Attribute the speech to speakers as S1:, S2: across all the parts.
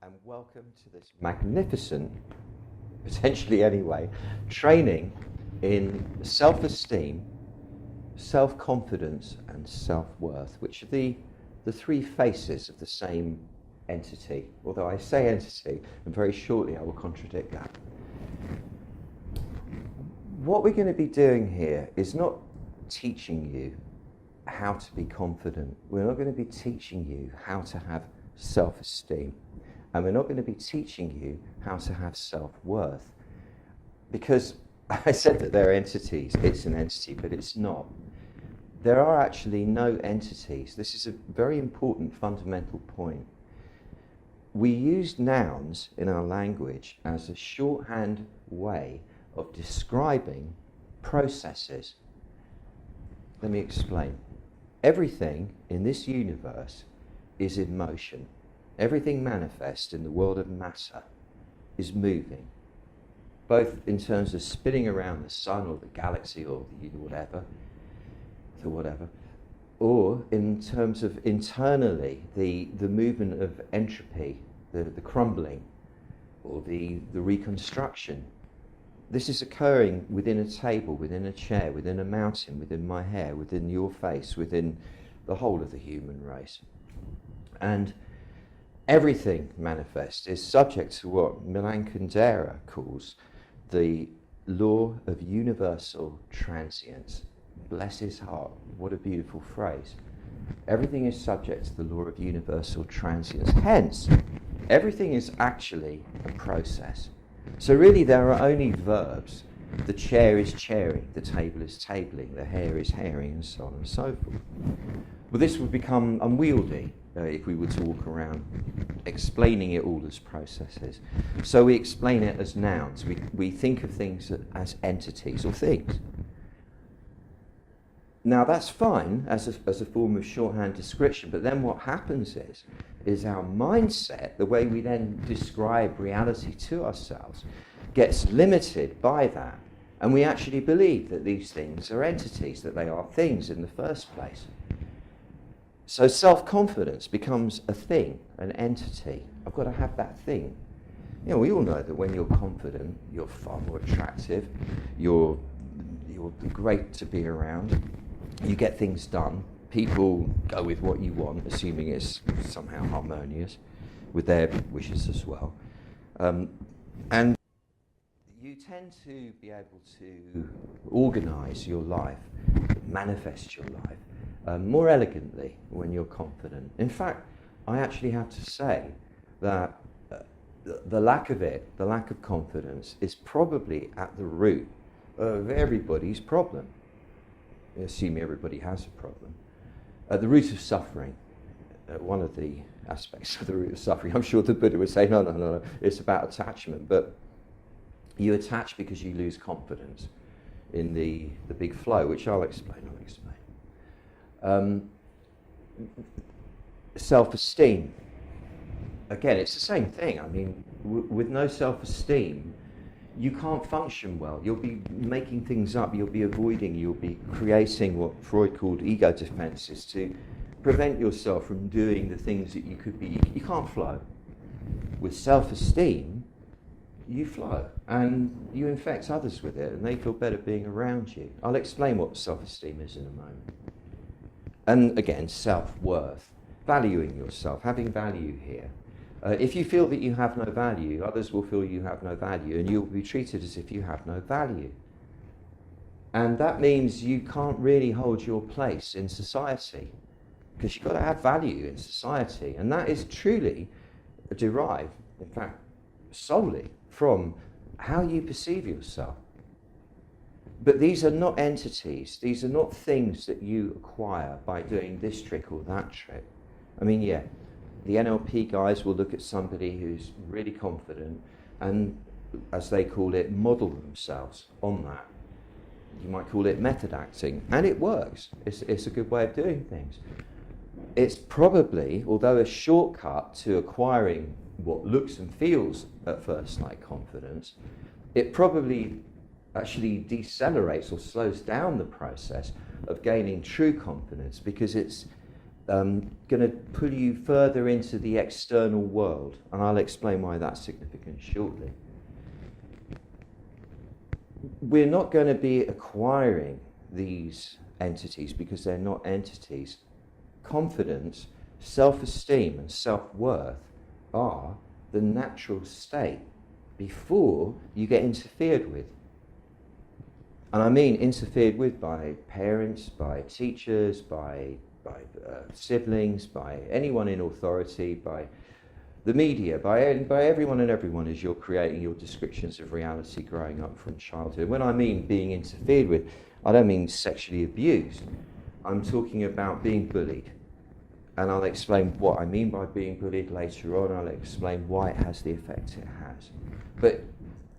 S1: and welcome to this magnificent, potentially anyway, training in self-esteem, self-confidence and self-worth, which are the three faces of the same entity. Although I say entity, and very shortly I will contradict that. What we're going to be doing here is not teaching you how to be confident. We're not going to be teaching you how to have self-esteem. And we're not going to be teaching you how to have self-worth. Because I said that they're entities. It's an entity, but it's not. There are actually no entities. This is a very important fundamental point. We use nouns in our language as a shorthand way of describing processes. Let me explain. Everything in this universe is in motion. Everything manifest in the world of matter is moving, both in terms of spinning around the sun or the galaxy or the whatever, or in terms of internally the movement of entropy, the crumbling, or the reconstruction. This is occurring within a table, within a chair, within a mountain, within my hair, within your face, within the whole of the human race. And everything manifest is subject to what Milan Kundera calls the law of universal transience. Bless his heart, what a beautiful phrase. Everything is subject to the law of universal transience. Hence, everything is actually a process. So really there are only verbs. The chair is chairing, the table is tabling, the hair is hairing, and so on and so forth. Well, this would become unwieldy if we were to walk around explaining it all as processes. So we explain it as nouns. We think of things as entities or things. Now that's fine as a form of shorthand description, but then what happens is our mindset, the way we then describe reality to ourselves, gets limited by that. And we actually believe that these things are entities, that they are things in the first place. So self-confidence becomes a thing, an entity. I've got to have that thing. You know, we all know that when you're confident, you're far more attractive, you're great to be around, you get things done, people go with what you want, assuming it's somehow harmonious with their wishes as well. And you tend to be able to organise your life, manifest your life, more elegantly when you're confident. In fact, I actually have to say that the lack of it, the lack of confidence, is probably at the root of everybody's problem. Assuming everybody has a problem. At the root of suffering, one of the aspects of the root of suffering, I'm sure the Buddha would say, no, it's about attachment, but you attach because you lose confidence in the big flow, which I'll explain. Self-esteem. Again, it's the same thing. I mean, with no self-esteem, you can't function well. You'll be making things up, you'll be avoiding, you'll be creating what Freud called ego defenses to prevent yourself from doing the things that you could be. You can't flow. With self-esteem, you flow and you infect others with it and they feel better being around you. I'll explain what self-esteem is in a moment. And again, self-worth, valuing yourself, having value here. If you feel that you have no value, others will feel you have no value, and you'll be treated as if you have no value. And that means you can't really hold your place in society, because you've got to have value in society. And that is truly derived, in fact, solely from how you perceive yourself. But these are not entities. These are not things that you acquire by doing this trick or that trick. I mean, yeah, the NLP guys will look at somebody who's really confident and, as they call it, model themselves on that. You might call it method acting, and it works. It's a good way of doing things. It's probably, although a shortcut to acquiring what looks and feels at first like confidence, it probably actually decelerates or slows down the process of gaining true confidence, because it's going to pull you further into the external world, and I'll explain why that's significant shortly. We're not going to be acquiring these entities because they're not entities. Confidence, self-esteem, and self-worth are the natural state before you get interfered with. And I mean interfered with by parents, by teachers, by siblings, by anyone in authority, by the media, by everyone and everyone as you're creating your descriptions of reality growing up from childhood. When I mean being interfered with, I don't mean sexually abused. I'm talking about being bullied. And I'll explain what I mean by being bullied later on. I'll explain why it has the effect it has. But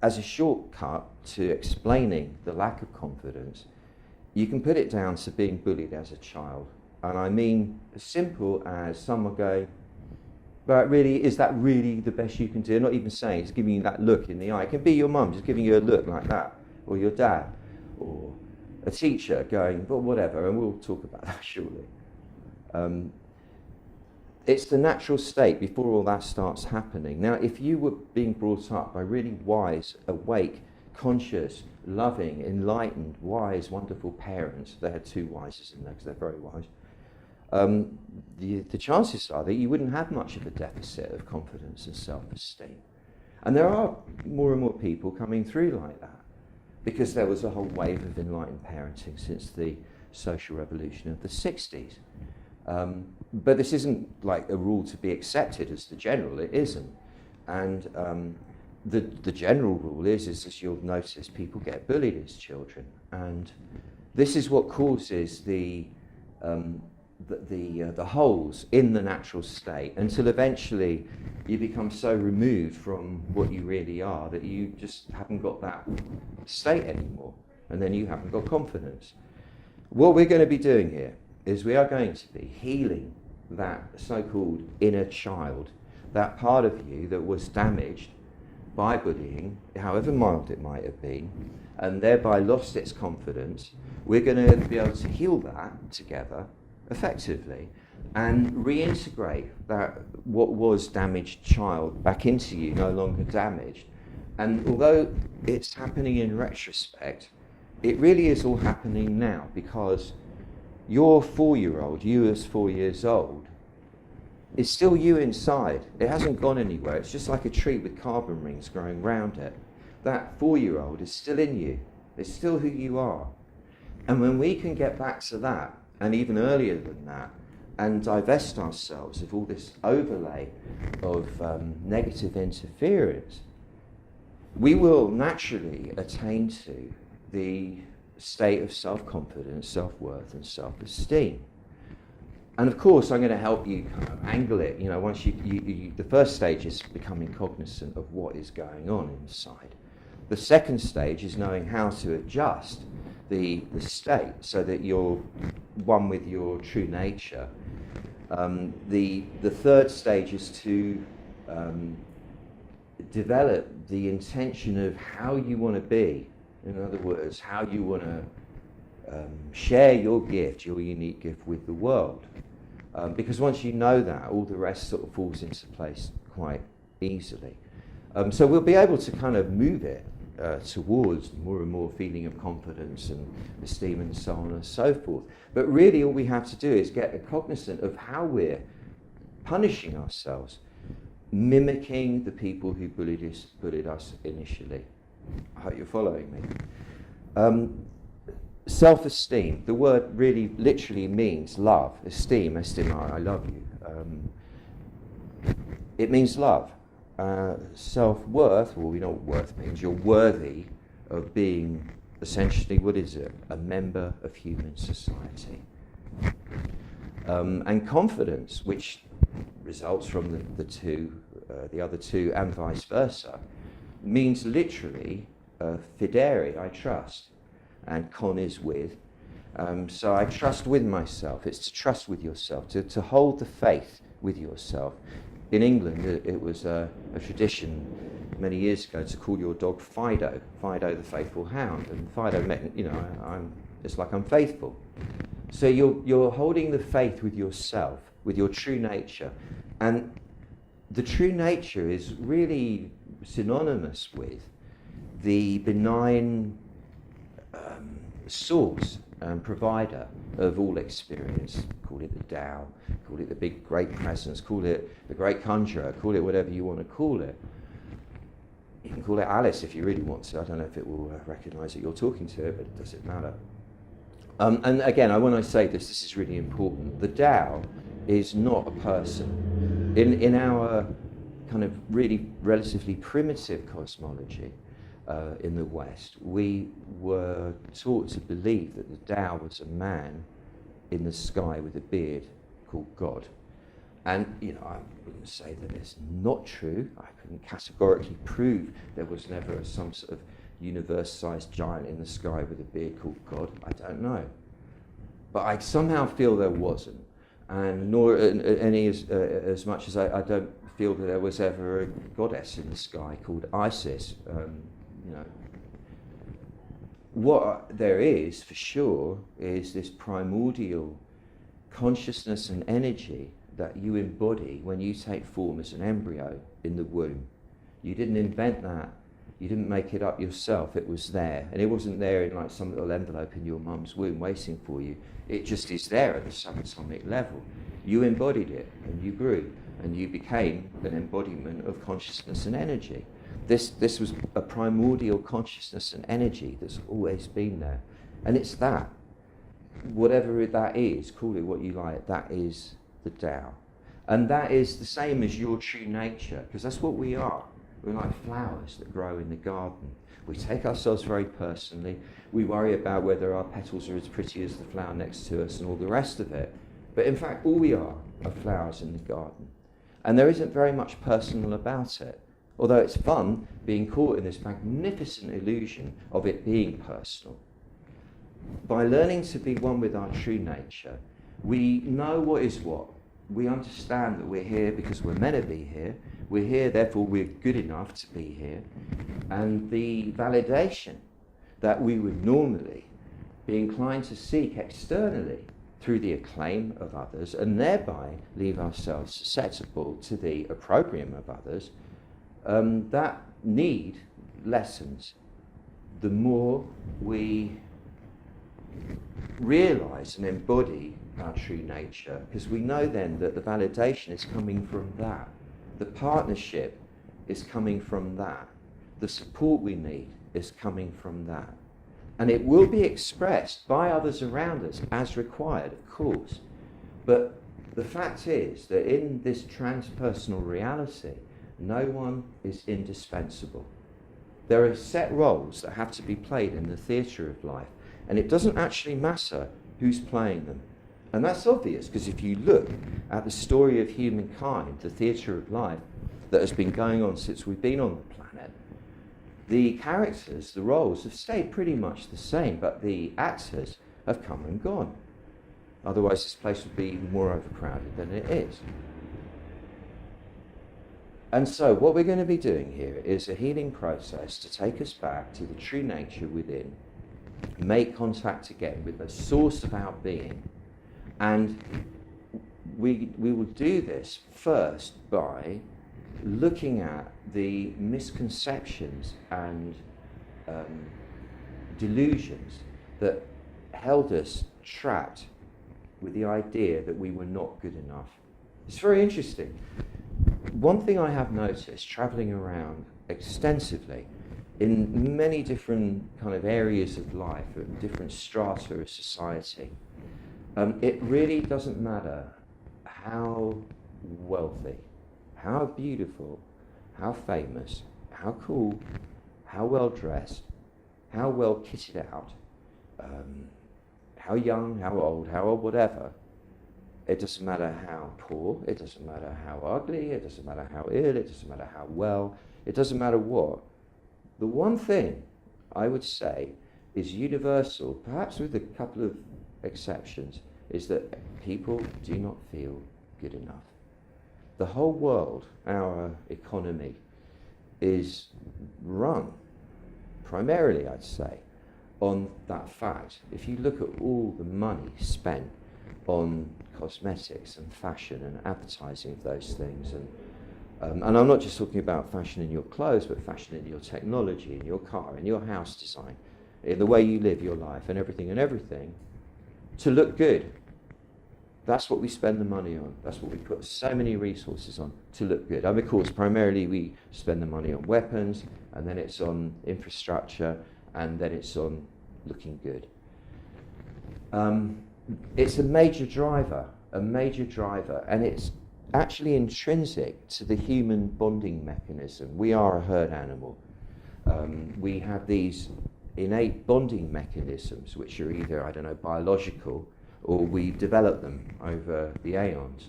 S1: as a shortcut to explaining the lack of confidence, you can put it down to being bullied as a child. And I mean as simple as someone going, but really, is that really the best you can do? Not even saying, it's giving you that look in the eye. It can be your mum just giving you a look like that, or your dad, or a teacher going, but whatever, and we'll talk about that shortly. It's the natural state before all that starts happening. Now, if you were being brought up by really wise, awake, conscious, loving, enlightened, wise, wonderful parents, they had two wises in there because they're very wise, the chances are that you wouldn't have much of a deficit of confidence and self-esteem. And there are more and more people coming through like that because there was a whole wave of enlightened parenting since the social revolution of the 60s. But this isn't like a rule to be accepted as the general, it isn't. And the general rule is as you'll notice, people get bullied as children. And this is what causes the holes in the natural state until eventually you become so removed from what you really are that you just haven't got that state anymore, and then you haven't got confidence. What we're going to be doing here is we are going to be healing that so-called inner child, that part of you that was damaged by bullying, however mild it might have been, and thereby lost its confidence. We're going to be able to heal that together effectively and reintegrate that what was damaged child back into you, no longer damaged. And although it's happening in retrospect, it really is all happening now, because your 4-year-old, you as 4 years old, is still you inside. It hasn't gone anywhere. It's just like a tree with carbon rings growing round it. That 4-year-old is still in you. It's still who you are. And when we can get back to that, and even earlier than that, and divest ourselves of all this overlay of negative interference, we will naturally attain to the state of self-confidence, self-worth, and self-esteem. And of course, I'm going to help you kind of angle it. You know, once the first stage is becoming cognizant of what is going on inside. The second stage is knowing how to adjust the state so that you're one with your true nature. The third stage is to develop the intention of how you want to be. In other words, how you want to share your gift, your unique gift with the world. Because once you know that, all the rest sort of falls into place quite easily. So we'll be able to kind of move it towards more and more feeling of confidence and esteem and so on and so forth. But really all we have to do is get cognizant of how we're punishing ourselves, mimicking the people who bullied us initially. I hope you're following me. Self-esteem, the word really literally means love. Esteem, I love you. It means love. Self-worth, well, we know what worth means. You're worthy of being, essentially, what is it? A member of human society. And confidence, which results from the other two, and vice versa, means literally fidere, I trust, and con is with. So I trust with myself. It's to trust with yourself, to hold the faith with yourself. In England, it was a tradition many years ago to call your dog Fido, Fido the faithful hound. And Fido meant, it's like I'm faithful. So you're holding the faith with yourself, with your true nature. And the true nature is really synonymous with the benign source and provider of all experience. Call it the Tao, call it the big great presence, call it the great conjurer, call it whatever you want to call it. You can call it Alice if you really want to. I don't know if it will recognize that you're talking to it, but it doesn't matter. And again, when I say this, this is really important. The Tao is not a person. In our kind of really relatively primitive cosmology in the West, we were taught to believe that the Tao was a man in the sky with a beard called God. And, I wouldn't say that it's not true. I couldn't categorically prove there was never some sort of universe-sized giant in the sky with a beard called God. I don't know. But I somehow feel there wasn't. And nor any as much as I don't feel that there was ever a goddess in the sky called Isis. What there is, for sure, is this primordial consciousness and energy that you embody when you take form as an embryo in the womb. You didn't invent that. You didn't make it up yourself. It was there. And it wasn't there in like some little envelope in your mum's womb waiting for you. It just is there at the subatomic level. You embodied it and you grew and you became an embodiment of consciousness and energy. This was a primordial consciousness and energy that's always been there. And it's that. Whatever that is, call it what you like, that is the Tao. And that is the same as your true nature, because that's what we are. We're like flowers that grow in the garden. We take ourselves very personally. We worry about whether our petals are as pretty as the flower next to us and all the rest of it. But in fact, all we are flowers in the garden. And there isn't very much personal about it. Although it's fun being caught in this magnificent illusion of it being personal. By learning to be one with our true nature, we know what is what. We understand that we're here because we're meant to be here. We're here, therefore we're good enough to be here. And the validation that we would normally be inclined to seek externally through the acclaim of others, and thereby leave ourselves susceptible to the opprobrium of others, that need lessens the more we realize and embody our true nature, because we know then that the validation is coming from that. The partnership is coming from that. The support we need is coming from that. And it will be expressed by others around us as required, of course. But the fact is that in this transpersonal reality, no one is indispensable. There are set roles that have to be played in the theatre of life, and it doesn't actually matter who's playing them. And that's obvious, because if you look at the story of humankind, the theatre of life that has been going on since we've been on the planet, the characters, the roles have stayed pretty much the same, but the actors have come and gone. Otherwise this place would be more overcrowded than it is. And so what we're going to be doing here is a healing process to take us back to the true nature within, make contact again with the source of our being. And we will do this first by looking at the misconceptions and delusions that held us trapped with the idea that we were not good enough. It's very interesting. One thing I have noticed traveling around extensively in many different kind of areas of life, different strata of society, it really doesn't matter how wealthy, how beautiful, how famous, how cool, how well dressed, how well kitted out, how young, how old, whatever. It doesn't matter how poor, it doesn't matter how ugly, it doesn't matter how ill, it doesn't matter how well, it doesn't matter what. The one thing I would say is universal, perhaps with a couple of exceptions, is that people do not feel good enough. The whole world, our economy, is run primarily, I'd say, on that fact. If you look at all the money spent on cosmetics and fashion and advertising of those things, and I'm not just talking about fashion in your clothes, but fashion in your technology, in your car, in your house design, in the way you live your life and everything, to look good. That's what we spend the money on. That's what we put so many resources on, to look good. And of course, primarily we spend the money on weapons, and then it's on infrastructure, and then it's on looking good. It's a major driver, and it's actually intrinsic to the human bonding mechanism. We are a herd animal. We have these innate bonding mechanisms, which are either, biological, or we develop them over the aeons.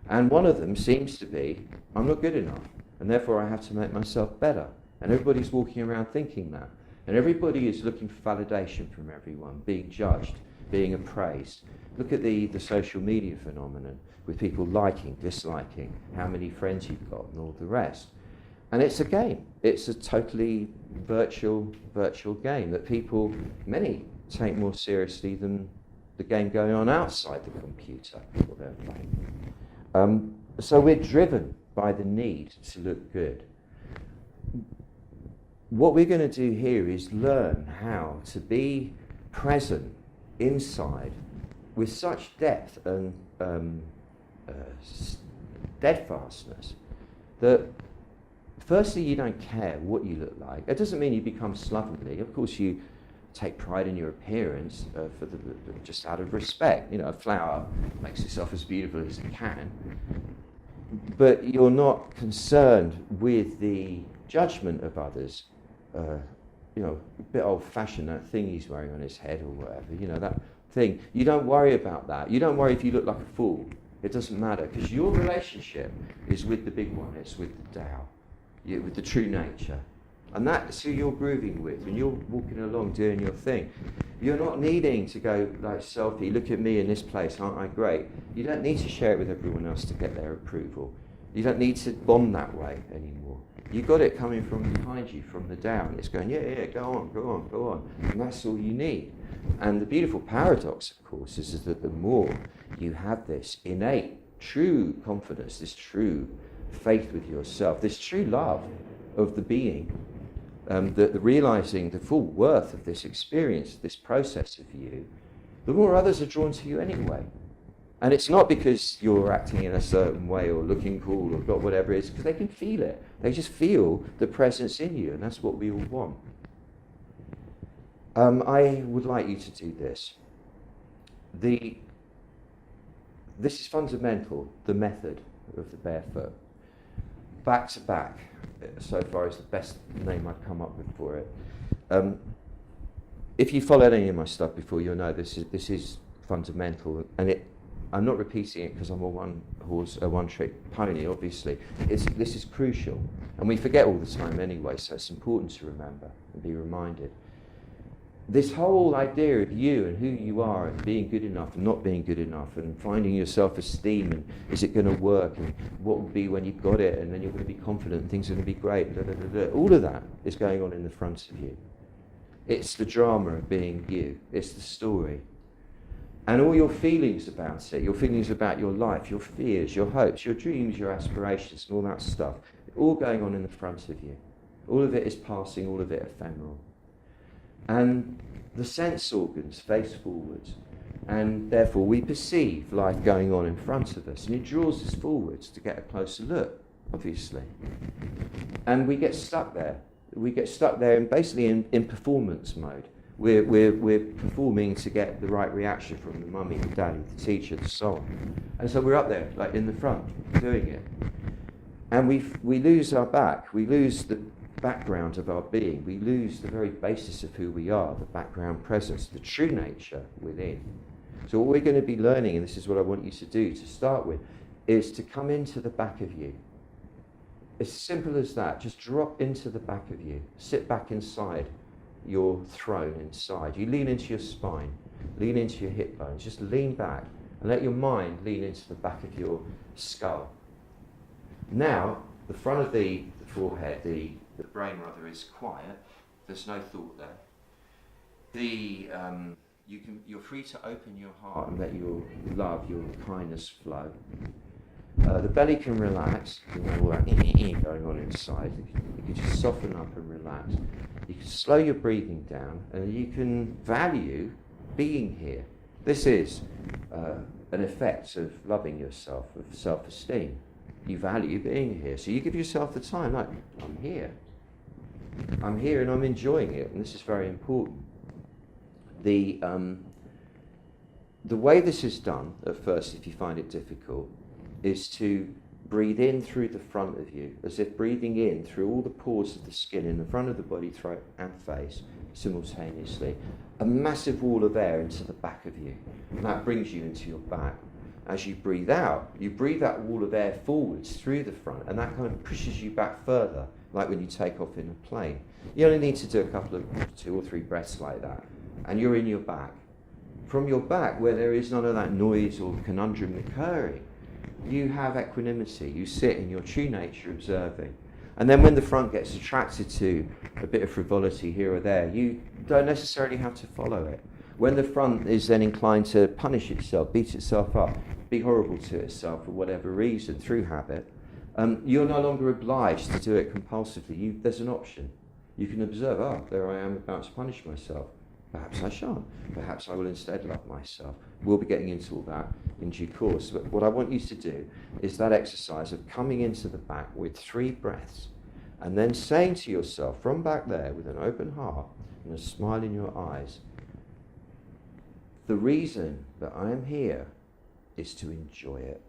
S1: And one of them seems to be, I'm not good enough, and therefore I have to make myself better. And everybody's walking around thinking that. And everybody is looking for validation from everyone, being judged, being appraised. Look at the social media phenomenon, with people liking, disliking, how many friends you've got, and all the rest. And it's a game. It's a totally virtual game that many take more seriously than the game going on outside the computer or they're playing. So we're driven by the need to look good. What we're going to do here is learn how to be present inside with such depth and steadfastness that firstly you don't care what you look like. It doesn't mean you become slovenly. Of course you take pride in your appearance just out of respect. A flower makes itself as beautiful as it can, but you're not concerned with the judgment of others. A bit old-fashioned, that thing he's wearing on his head or whatever, that thing. You don't worry about that. You don't worry if you look like a fool. It doesn't matter, because your relationship is with the big one. It's with the Tao, with the true nature. And that's who you're grooving with when you're walking along doing your thing. You're not needing to go like selfie, look at me in this place, aren't I great? You don't need to share it with everyone else to get their approval. You don't need to bond that way anymore. You got it coming from behind you, from the down. It's going, yeah, go on. And that's all you need. And the beautiful paradox, of course, is that the more you have this innate, true confidence, this true faith with yourself, this true love of the being, the realizing the full worth of this experience, this process of you, the more others are drawn to you anyway. And it's not because you're acting in a certain way or looking cool or got whatever it is, because they can feel it. They just feel the presence in you, and that's what we all want. I would like you to do this. This is fundamental, the method of the Barefoot. Back to back, so far is the best name I've come up with for it. If you followed any of my stuff before, you'll know this is fundamental, and I'm not repeating it because I'm a one-trick pony, obviously. This is crucial, and we forget all the time anyway, so it's important to remember and be reminded. This whole idea of you and who you are and being good enough and not being good enough and finding your self-esteem and is it going to work and what will be when you've got it and then you're going to be confident and things are going to be great, all of that is going on in the front of you. It's the drama of being you. It's the story. And all your feelings about it, your feelings about your life, your fears, your hopes, your dreams, your aspirations, and all that stuff, all going on in the front of you. All of it is passing, all of it ephemeral. And the sense organs face forwards, and therefore we perceive life going on in front of us, and it draws us forwards to get a closer look, obviously. And we get stuck there. We get stuck there basically in performance mode. We're performing to get the right reaction from the mummy, the daddy, the teacher, the so on. And so we're up there, like in the front, doing it. And we lose our back. We lose the background of our being. We lose the very basis of who we are, the background presence, the true nature within. So what we're going to be learning, and this is what I want you to do to start with, is to come into the back of you. As simple as that. Just drop into the back of you. Sit back inside your throne inside. You lean into your spine, lean into your hip bones. Just lean back and let your mind lean into the back of your skull. Now, the front of the forehead, the brain rather, is quiet. There's no thought there. You're free to open your heart and let your love, your kindness flow. The belly can relax, you know, all that going on inside. You can just soften up and relax. You can slow your breathing down, and you can value being here. This is an effect of loving yourself, of self-esteem. You value being here, so you give yourself the time, like, I'm here and I'm enjoying it, and this is very important. The way this is done at first, if you find it difficult, is to breathe in through the front of you, as if breathing in through all the pores of the skin in the front of the body, throat and face simultaneously, a massive wall of air into the back of you, and that brings you into your back. As you breathe out, you breathe that wall of air forwards through the front, and that kind of pushes you back further, like when you take off in a plane. You only need to do a couple of 2 or 3 breaths like that, and you're in your back. From your back, where there is none of that noise or conundrum occurring, you have equanimity. You sit in your true nature observing. And then when the front gets attracted to a bit of frivolity here or there, you don't necessarily have to follow it. When the front is then inclined to punish itself, beat itself up, be horrible to itself for whatever reason, through habit, you're no longer obliged to do it compulsively. There's an option. You can observe, there I am about to punish myself. Perhaps I shan't. Perhaps I will instead love myself. We'll be getting into all that in due course. But what I want you to do is that exercise of coming into the back with 3 breaths, and then saying to yourself from back there with an open heart and a smile in your eyes, the reason that I am here is to enjoy it.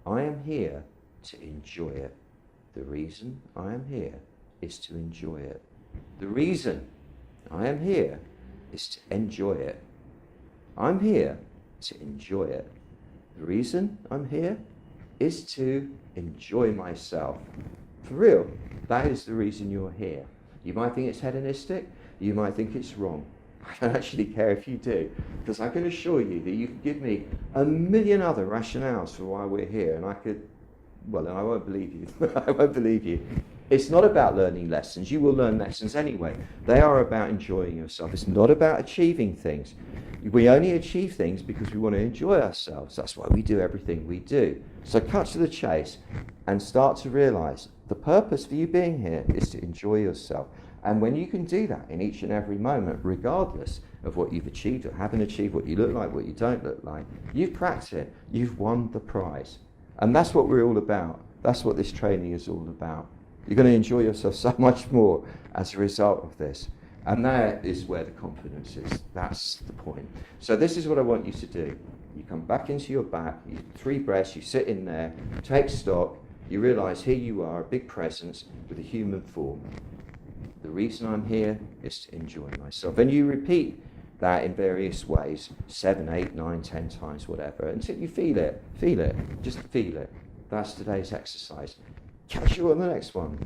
S1: I am here to enjoy it. The reason I am here is to enjoy it. The reason I am here is to enjoy it. I'm here to enjoy it. The reason I'm here is to enjoy myself. For real, that is the reason you're here. You might think it's hedonistic, you might think it's wrong. I don't actually care if you do, because I can assure you that you can give me a million other rationales for why we're here, and I won't believe you. I won't believe you. It's not about learning lessons. You will learn lessons anyway. They are about enjoying yourself. It's not about achieving things. We only achieve things because we want to enjoy ourselves. That's why we do everything we do. So cut to the chase and start to realize the purpose for you being here is to enjoy yourself. And when you can do that in each and every moment, regardless of what you've achieved or haven't achieved, what you look like, what you don't look like, you've cracked it. You've won the prize. And that's what we're all about. That's what this training is all about. You're going to enjoy yourself so much more as a result of this. And that is where the confidence is. That's the point. So this is what I want you to do. You come back into your back, you 3 breaths, you sit in there, take stock, you realise here you are, a big presence with a human form. The reason I'm here is to enjoy myself. And you repeat that in various ways, 7, 8, 9, 10 times, whatever, until you feel it, just feel it. That's today's exercise. Catch you on the next one.